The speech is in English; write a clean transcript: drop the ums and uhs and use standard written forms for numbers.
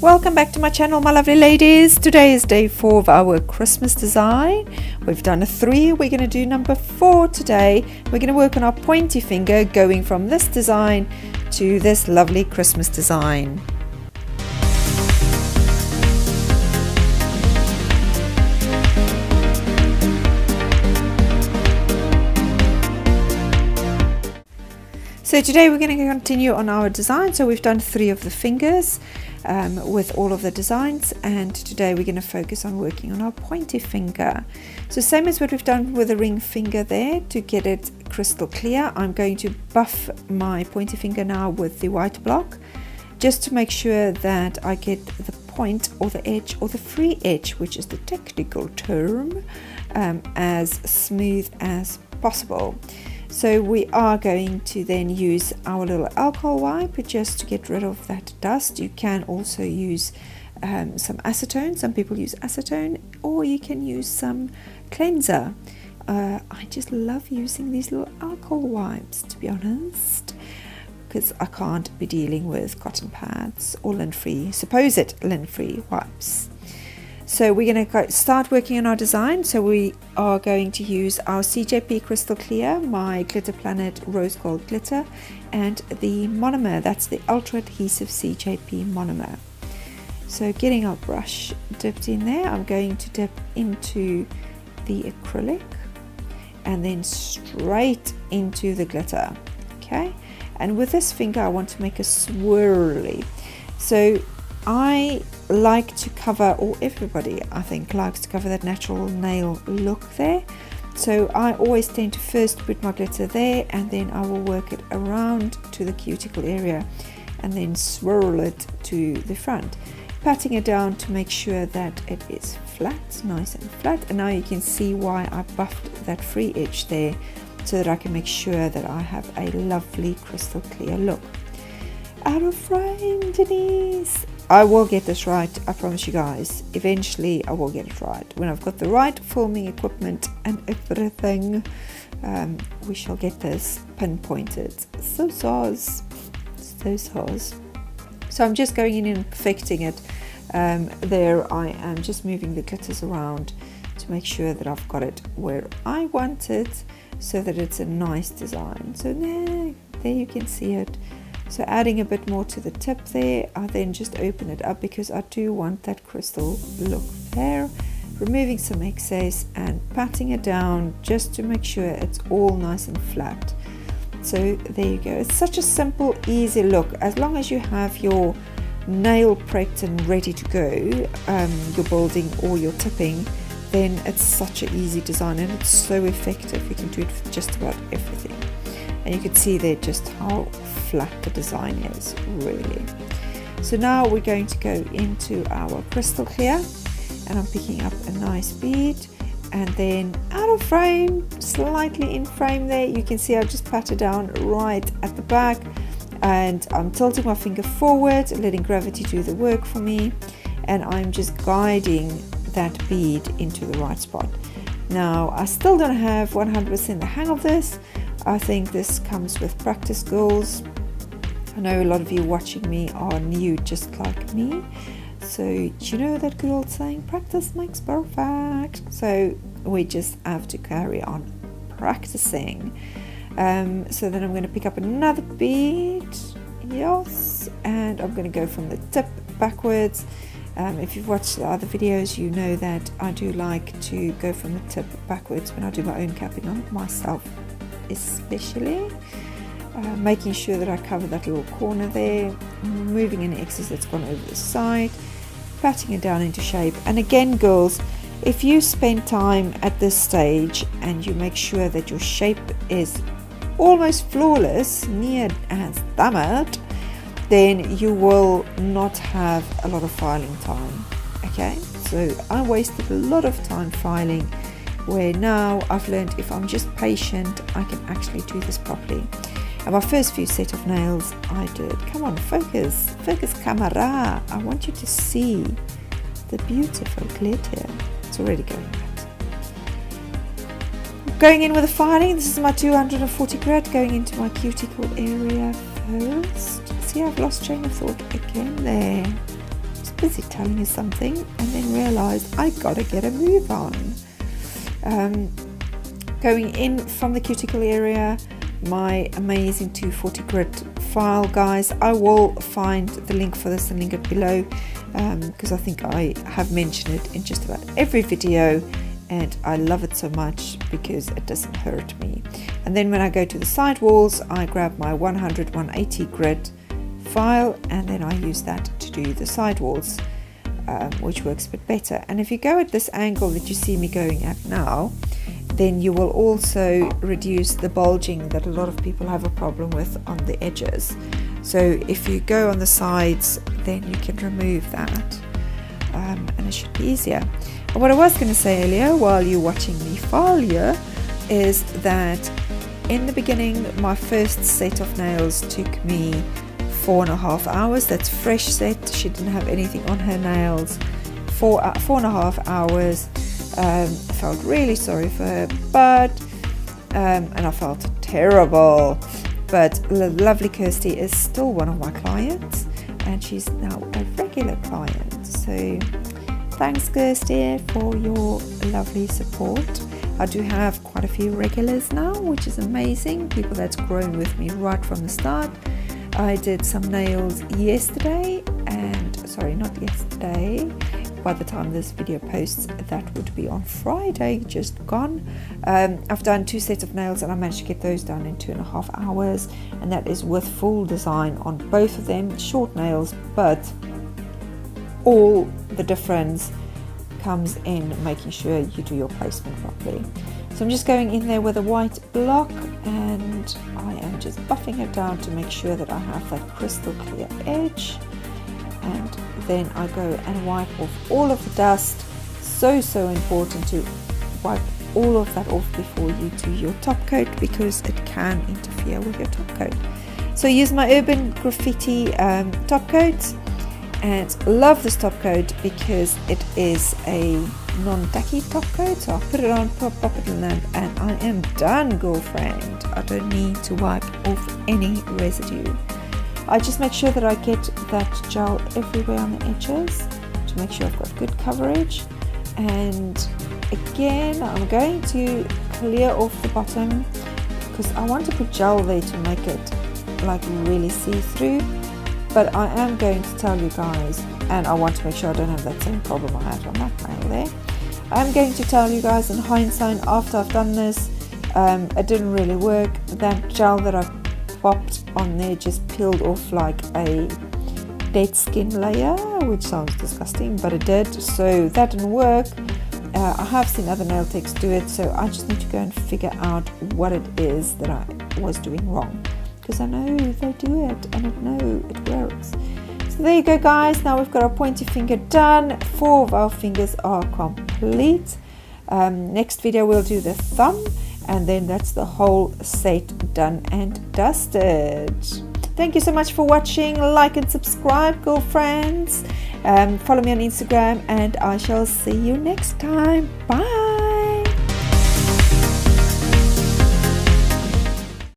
Welcome back to my channel, my lovely ladies. Today is day 4 of our Christmas design. We've done a 3, we're going to do number 4 today. We're going to work on our pointy finger going from this design to this lovely Christmas design. So today we're going to continue on our design. So we've done 3 of the fingers with all of the designs, and today we're going to focus on working on our pointy finger. So same as what we've done with the ring finger there, to get it crystal clear, I'm going to buff my pointy finger now with the white block, just to make sure that I get the point or the edge or the free edge, which is the technical term, as smooth as possible. So we are going to then use our little alcohol wipe just to get rid of that dust. You can also use some acetone. Some people use acetone, or you can use some cleanser. I just love using these little alcohol wipes, to be honest, because I can't be dealing with cotton pads or lint-free, supposed lint-free wipes. So we're going to start working on our design. So we are going to use our CJP Crystal Clear, my Glitter Planet Rose Gold Glitter, and the monomer, that's the Ultra Adhesive CJP monomer. So getting our brush dipped in there, I'm going to dip into the acrylic and then straight into the glitter. Okay, and with this finger I want to make a swirly. So I like to cover, or everybody I think likes to cover, that natural nail look there. So I always tend to first put my glitter there, and then I will work it around to the cuticle area and then swirl it to the front, patting it down to make sure that it is flat, nice and flat. And now you can see why I buffed that free edge there, so that I can make sure that I have a lovely crystal clear look. Out of frame, Denise. I will get this right, I promise you guys. Eventually I will get it right. When I've got the right filming equipment and everything, we shall get this pinpointed. So sauce. So I'm just going in and perfecting it. There I am just moving the glitters around to make sure that I've got it where I want it, so that it's a nice design. So there you can see it. So adding a bit more to the tip there, I then just open it up because I do want that crystal look there. Removing some excess and patting it down just to make sure it's all nice and flat. So there you go. It's such a simple, easy look. As long as you have your nail prepped and ready to go, your building or your tipping, then it's such an easy design, and it's so effective. You can do it for just about everything. And you can see there just how flat the design is, really. So now we're going to go into our crystal clear, and I'm picking up a nice bead, and then out of frame, slightly in frame there, you can see I've just patted down right at the back, and I'm tilting my finger forward, letting gravity do the work for me, and I'm just guiding that bead into the right spot. Now I still don't have 100% the hang of this. I think this comes with practice, girls. I know a lot of you watching me are new, just like me. So you know that good old saying, practice makes perfect. So we just have to carry on practicing. So then I'm going to pick up another bead, yes, and I'm going to go from the tip backwards. If you've watched the other videos, you know that I do like to go from the tip backwards when I do my own capping on myself, especially making sure that I cover that little corner there, removing any excess that's gone over the side, patting it down into shape. And again, girls, if you spend time at this stage and you make sure that your shape is almost flawless, near as damn it, then you will not have a lot of filing time. Okay, so I wasted a lot of time filing, where now I've learned if I'm just patient, I can actually do this properly. And my first few set of nails I did, come on, focus camera, I want you to see the beautiful glitter. It's already going right. Going in with the filing, this is my 240 grit, going into my cuticle area first. See, I've lost train of thought again there. Just busy telling you something and then realized I gotta get a move on. Going in from the cuticle area, my amazing 240 grit file, guys. I will find the link for this and link it below, because I think I have mentioned it in just about every video, and I love it so much because it doesn't hurt me. And then when I go to the side walls, I grab my 180 grit file, and then I use that to do the side walls, which works a bit better. And if you go at this angle that you see me going at now, then you will also reduce the bulging that a lot of people have a problem with on the edges. So if you go on the sides, then you can remove that, and it should be easier. And what I was going to say earlier, while you're watching me file here, is that in the beginning, my first set of nails took me 4.5 hours. That's fresh set. She didn't have anything on her nails. 4.5 hours. I felt really sorry for her, but and I felt terrible. But lovely Kirsty is still one of my clients, and she's now a regular client. So thanks, Kirsty, for your lovely support. I do have quite a few regulars now, which is amazing. People that's grown with me right from the start. I did some nails yesterday, and sorry, not yesterday. By the time this video posts, that would be on Friday, just gone. I've done 2 sets of nails, and I managed to get those done in 2.5 hours, and that is with full design on both of them. Short nails, but all the difference comes in making sure you do your placement properly. So I'm just going in there with a white block, and I am just buffing it down to make sure that I have that crystal clear edge. And then I go and wipe off all of the dust. So important to wipe all of that off before you do your top coat, because it can interfere with your top coat. So I use my Urban Graffiti top coat, and love this top coat because it is a non-tacky top coat. So I put it on, pop it in there, and I am done, girlfriend. I don't need to wipe off any residue. I just make sure that I get that gel everywhere on the edges to make sure I've got good coverage. And again, I'm going to clear off the bottom because I want to put gel there to make it like really see-through. But I am going to tell you guys, and I want to make sure I don't have that same problem I had on that nail there. I'm going to tell you guys in hindsight, after I've done this, it didn't really work. That gel that I popped on there just peeled off like a dead skin layer, which sounds disgusting, but it did. So that didn't work. I have seen other nail techs do it, so I just need to go and figure out what it is that I was doing wrong, because I know they do it and I know it works. So there you go, guys. Now we've got our pointy finger done. 4 of our fingers are complete. Next video we'll do the thumb, and then that's the whole set done and dusted. Thank you so much for watching. Like and subscribe, girlfriends. Follow me on Instagram, and I shall see you next time. Bye.